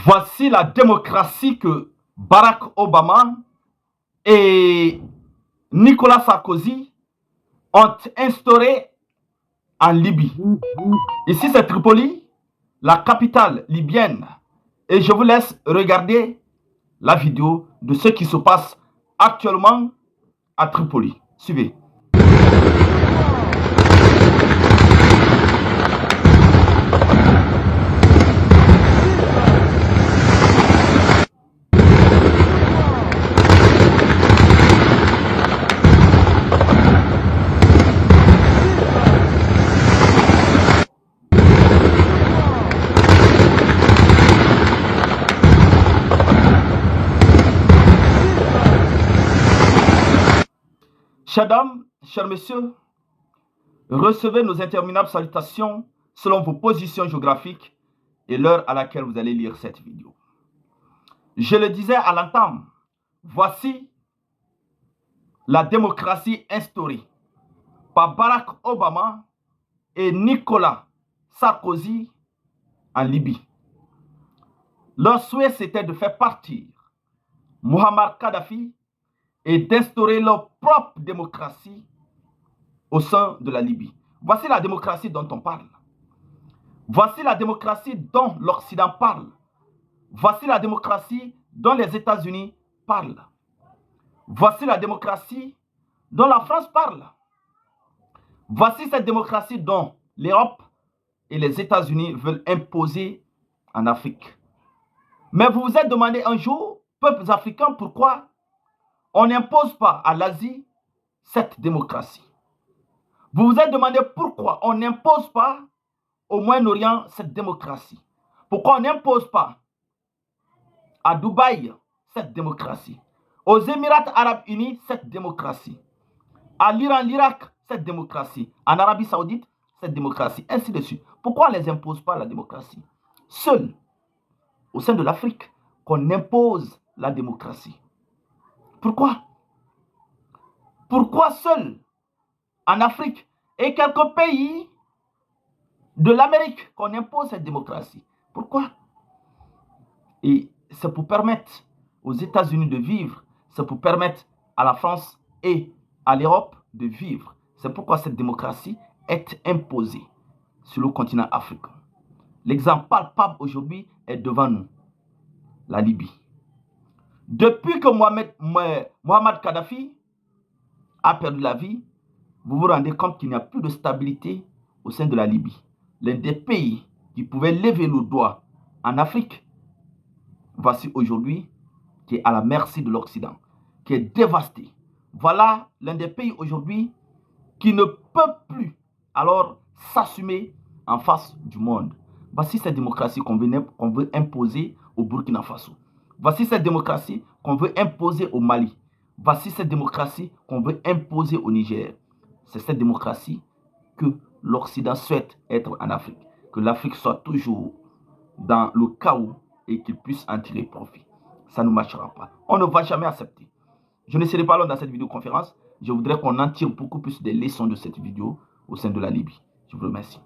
Voici la démocratie que Barack Obama et Nicolas Sarkozy ont instaurée en Libye. Ici, c'est Tripoli, la capitale libyenne. Et je vous laisse regarder la vidéo de ce qui se passe actuellement à Tripoli. Suivez. Chers dames, chers messieurs, recevez nos interminables salutations selon vos positions géographiques et l'heure à laquelle vous allez lire cette vidéo. Je le disais à l'entame, voici la démocratie instaurée par Barack Obama et Nicolas Sarkozy en Libye. Leur souhait, c'était de faire partir Muammar Kadhafi et d'instaurer leur propre démocratie au sein de la Libye. Voici la démocratie dont on parle. Voici la démocratie dont l'Occident parle. Voici la démocratie dont les États-Unis parlent. Voici la démocratie dont la France parle. Voici cette démocratie dont l'Europe et les États-Unis veulent imposer en Afrique. Mais vous vous êtes demandé un jour, peuples africains, pourquoi on n'impose pas à l'Asie cette démocratie? Vous vous êtes demandé pourquoi on n'impose pas au Moyen-Orient cette démocratie? Pourquoi on n'impose pas à Dubaï cette démocratie? Aux Émirats arabes unis cette démocratie? À l'Iran, l'Irak cette démocratie? En Arabie saoudite cette démocratie? Ainsi de suite. Pourquoi on ne les impose pas la démocratie? Seul, au sein de l'Afrique, qu'on impose la démocratie. Pourquoi? Pourquoi seul en Afrique et quelques pays de l'Amérique qu'on impose cette démocratie? Pourquoi? Et c'est pour permettre aux États-Unis de vivre, c'est pour permettre à la France et à l'Europe de vivre. C'est pourquoi cette démocratie est imposée sur le continent africain. L'exemple palpable aujourd'hui est devant nous, la Libye. Depuis que Muammar Kadhafi a perdu la vie, vous vous rendez compte qu'il n'y a plus de stabilité au sein de la Libye. L'un des pays qui pouvait lever le doigt en Afrique, voici aujourd'hui qui est à la merci de l'Occident, qui est dévasté. Voilà l'un des pays aujourd'hui qui ne peut plus alors s'assumer en face du monde. Voici cette démocratie qu'on veut imposer au Burkina Faso. Voici cette démocratie qu'on veut imposer au Mali. Voici cette démocratie qu'on veut imposer au Niger. C'est cette démocratie que l'Occident souhaite être en Afrique. Que l'Afrique soit toujours dans le chaos et qu'il puisse en tirer profit. Ça ne marchera pas. On ne va jamais accepter. Je ne serai pas long dans cette vidéoconférence. Je voudrais qu'on en tire beaucoup plus des leçons de cette vidéo au sein de la Libye. Je vous remercie.